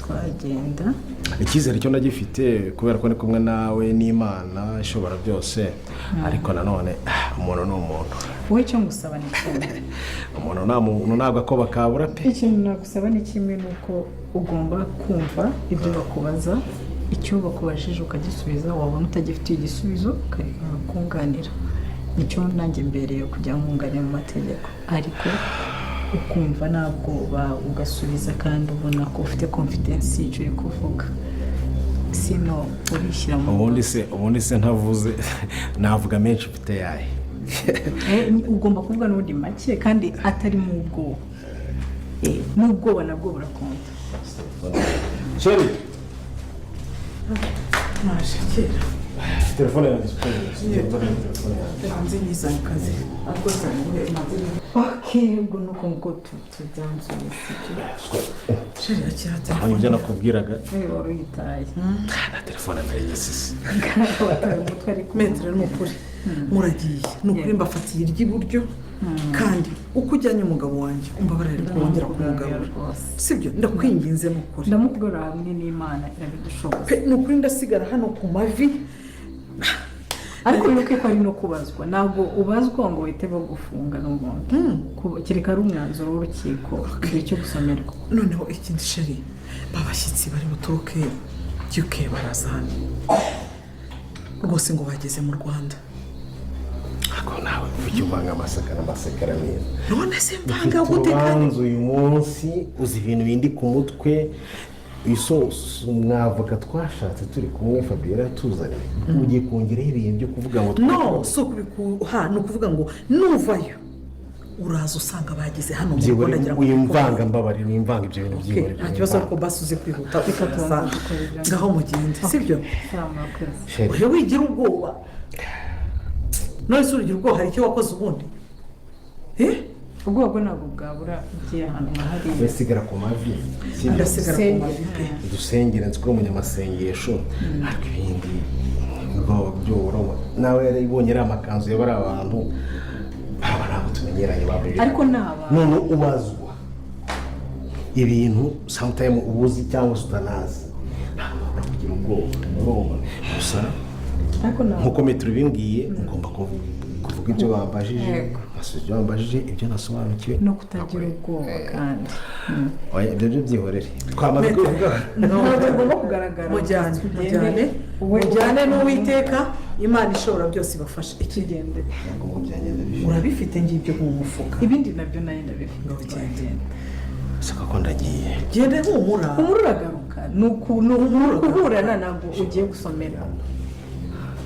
twagenda. Icyizere cyo ndagifite kubera ko ni kumwe nawe n'Imana ishobora byose, ariko nanone umuntu n'umuntu. Wowe cyo ngusaba ni kimwe. Umuntu nta muntu ntabwo akoba kabura pe. Ikintu nagusaba ni kimwe nuko ugomba kumva ibyo bakubaza, icyo bakubajije ukagisubiza, wabona utagifite igisubizo ukakunganira. Nicyo nanjye mbere yo kujya nkunganira mu mategeko, ariko ukumva ntabwo ugasubiza kandi ubona ko ufite confidence y'icyo uri kuvuga. Sino urishyira mu ubundi se ntavuze navuga menshi mfite yaye. Ugomba kuvuga n'ubundi make kandi atari mu bwoba. N'ubwoba nabwo burakonta. Chérie. Mashakira. Telefone ya disponible. Hanze nizanye kazi. Akoza ngo maze. Okay, ubwo nuko ngo tujyanzuye sicyo. Chérie akirata. Aho njye nakubwiraga. Wari uyitaye. Na telefone ndayigisize. Umutwe ari metre n'umukuri. Muragiye n'ukuri mbafatiye iry'iburyo kandi uko ujyanye umugabo wanjye umbabarire kongera kumugabura. Sibyo ndakwinginze n'ukuri. Ndamukugora hamwe n'Imana irabidushoboza. N'ukuri ndasigara hano ku mavi. Ariko yuko ko ari no kubazwa ntabwo ubazwa ngo uhite bagufunga n'umuntu kireka ari umwanzuro w'urukiko cyo gusomerwa. Noneho ikindi sheri babashyitsi bari buturuke UK baraza hano rwose ngo bageze mu Rwanda. Ako nawe ujye uvanga amasaka n'amasekara neza. None se mvanga gutekana uyu munsi uzi ibintu bindi ku mutwe. Isosi mwavoka twashatse turi kumwe Fabiola tuzanye ugiye kongereho ibintu byo kuvuga ngo no so kubikuha no kuvuga ngo nuvayo uraza usanga bageze hano mu Rwanda ngira uyimvanga mbabarira uyimvanga ibyo bintu byibore. Nta kibazo ko basuze kwihuta bikatuza ngaho mugende sibyo. Uhe wigira ubwoba. None se urugira ubwoba hari icyo wakoze ubundi ubwo ntabwo bwabura igihe hano hari besigara ku mavi. Ndasigara ku mavi pe dusengera nziko umunyamasengesho ariko ibindi ngo byoro nawe yari ibonye ari amakanzu y'abari abantu ntabwo tumenyeranye babiri ariko naba none ubazwa ibintu sometime ubuzi cyangwa utanazi ntabwo kugira ubwoba gusa nkuko metero bimbwiye ngomba kuvuga ibyo bambajije ibyo bambajije ibyo nasobanukiwe no kutagira ubwoba kandi ibyo byihorere twamaze kuvuga ntabwo kugaragara mujyane n'Uwiteka Imana ishobora byose ibafasha ikigende urabifite ngibyo mu mufuka ibindi nabyo nayo ndabifite saka ko ndagiye gende humura uragaruka nukuburana ntabwo ugiye gusomera.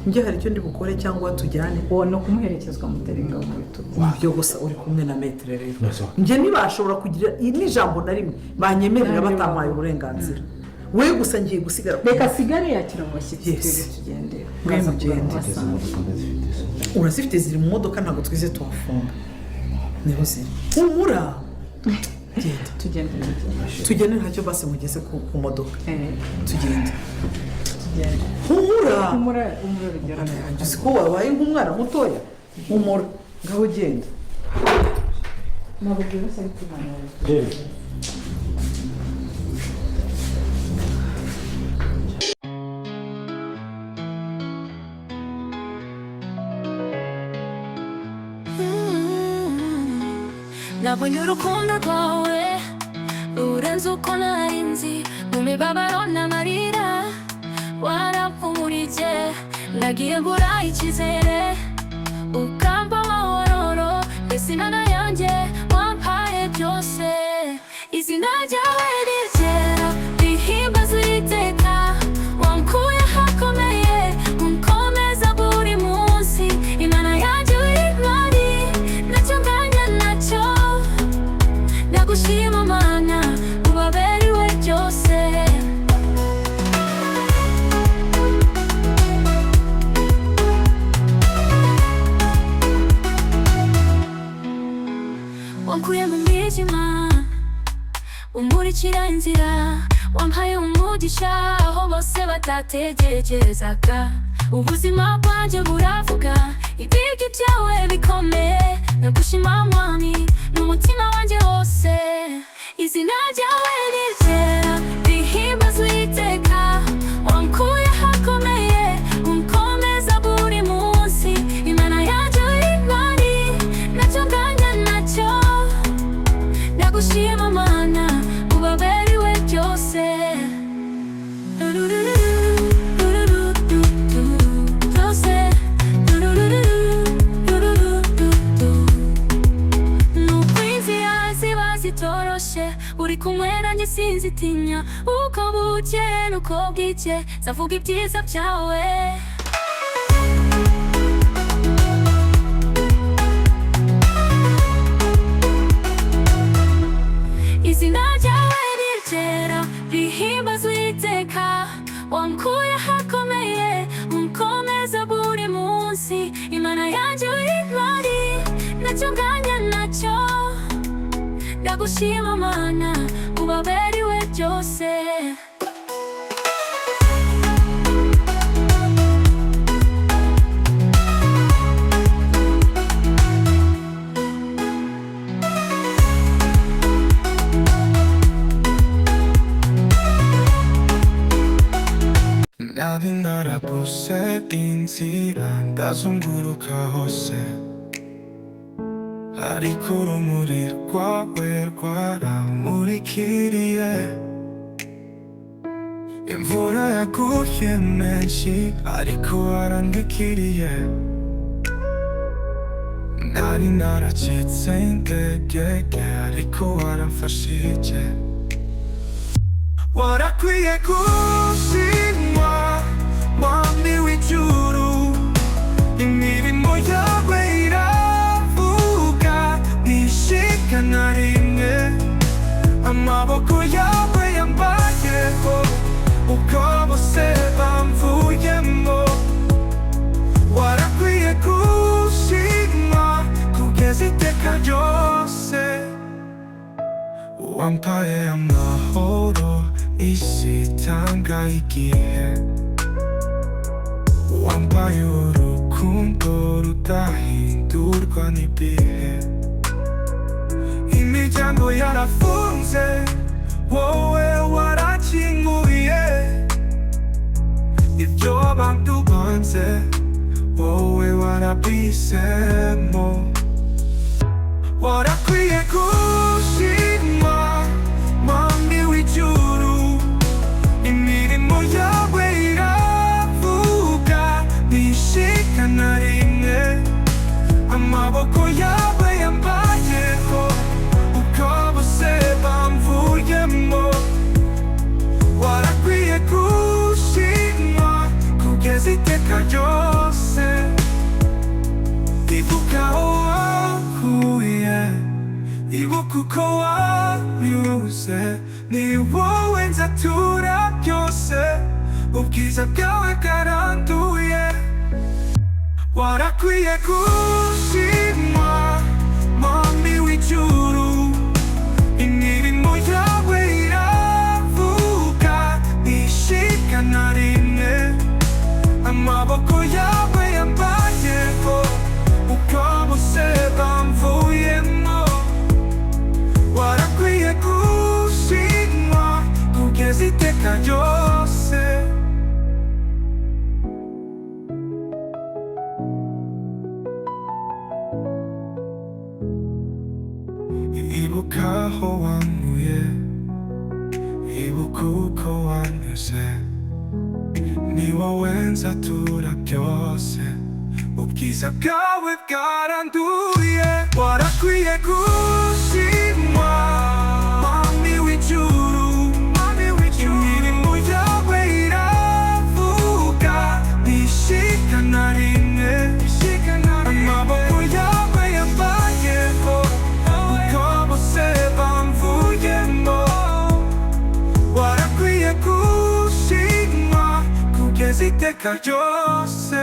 Njye hari icyo ndi bukore cyangwa tujyane no kumuherekezwa muteringa mu bitugu ibyo gusa uri kumwe na metre rero njye nibashobora kugira n'ijambo na rimwe banyemerera batampaye uburenganzira we gusa ngiye gusigara reka sigare yakira mu bashyitsi tugende urazifite ziri mu modoka ntabwo twize tuhafunga niho ziri humura tugende ntacyo base mugeze ku modoka tugende humura rugera siko wabaye nk'umwana mutoya humura ngaho ugenda ntabwo byose ari kumana nabonye urukundo rwawe rurenze uko nari nzi mu mibabaro n'amarira warapfumurije nagiye mbura icyizere ukamba amahoro mbese imana yanjye wampaye byose izina ryawe rizera rihimbaza Uwiteka wankuye ahakomeye unkomeza buri munsi imana yanjye w'intwari nacyo nganya nacyo ndagushima Mana ubaberiwe byose wankuye mu mwijima umurikira inzira wampaye umugisha aho bose batategerezaga ubuzima bwanjye buravuga ibigwi byawe bikomeye ndagushima Mwami n'umutima wanjye wose izina ryawe rizera sinzitinya uko bukeye nuko bwije nzavuga ibyiza byawe izina ryawe riryera rihimbazwa iteka wankuye ahakomeye unkomeza buri munsi imana yanjye w'intwari ntacyo nganya nacyo ndagushima mana ubaberiwe byose Nari narabose inzira ndazunguruka hose ariko urumuri rwawe rwaramurikiriye imvura yaguye menshi ariko warandikiriye nari naracitse ingegege ariko waramfashije warakwiye gushimwa mwami w'ijuru imirimo yawe iravuga ntishika na rimwe amaboko yawe yambayeho uko bose bamvuyemo warakwiye gushimwa kugeza iteka ryose wampaye amahoro isi itanga igihe wampaye urukundo rudahindurwa n'ibihe imiryango yarafunze wowe warakinguye ibyo abantu banze wowe warabisemo warakwiye gushimwa mwami w'ijuru imirimo yawe iravuga ntishika na rimwe amaboko yawe yambayeho uko bose bamvuyemo warakwiye gushimwa kugeza iteka ryose ivuga wahuye ibuka uko wanyuze ni wowe nzatura byose ubwiza bwawe bwaranduye warakwiye gushimwa mwami w'ijuru imirimo yawe iravuga ntishika na rimwe amaboko yawe yambayeho uko bose bamvuyemo warakwiye gushimwa kugeza iteka ryose ibuka aho wankuye ibuka uko wanyuze ni wowe nzatura byose ubwiza bwawe bwaranduye warakwiye gushimwa mwami w'ijuru imirimo yawe iravuga ntishika na rimwe amaboko yawe yambayeho uko bose bamvuyemo warakwiye gushimwa kugeza iteka ryose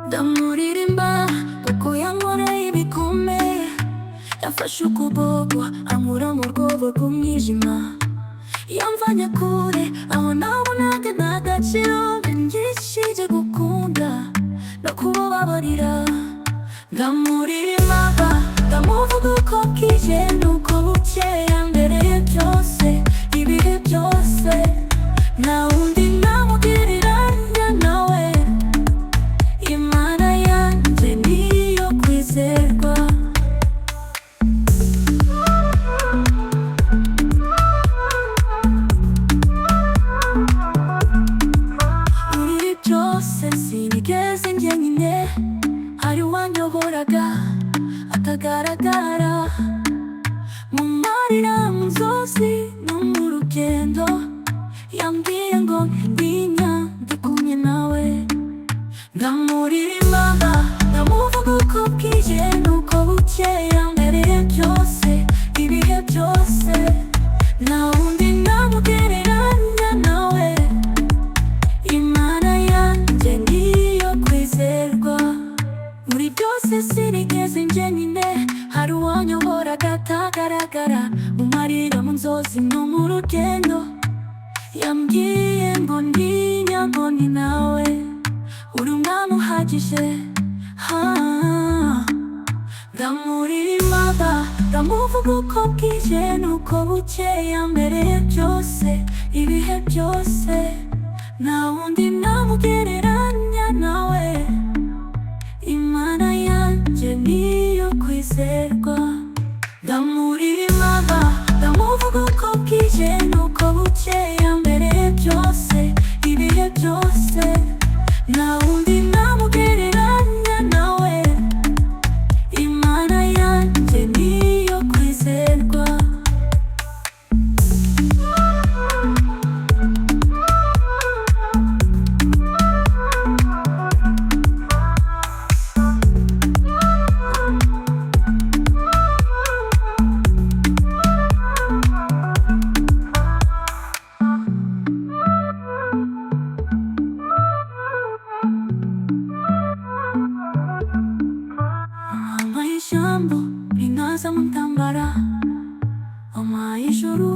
ndamuririmba kuko yankoreye ibikomeye yafashe ukuboko ankura mu rwobo rw'umwijima yamvanye kure aho nabonaga nta gaciro ngishije gukunda no kubabarira ndamuririmba ndamuvuga uko bwije nuko bukeye mbere ya byose rugendo yambwiye ngo ntinya ndi kumwe nawe ndamuririmba ndamuvuga uko bwije nuko bukeye mbere byose ibihe byose nta wundi namugereranya nawe Imana yanjye niyo kwizerwa muri byose sinigeze njyenyine hari uwanyoboraga atagaragara mu marira mu nzozi no mu rugendo yambwiye ngo ntinya ngo ni nawe uri umwana uhagije ndamuririmba ndamuvuga uko bwije nuko bukeye mbere byose ibihe byose nta wundi namugereranya nawe Imana yanjye niyo kwizerwa ndamuririmba ndamuvuga uko bwije nuko bukeye mbere byose ibihe byose nta wundi namugereranya nawe Imana yanjye niyo kwizerwa Wampaye ijambo rinaza mu ntambara wampaye ijuru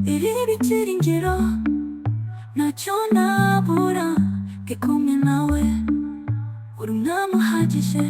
ririho ibyiringiro ntacyo nabura ndi kumwe nawe uri umwami uhagije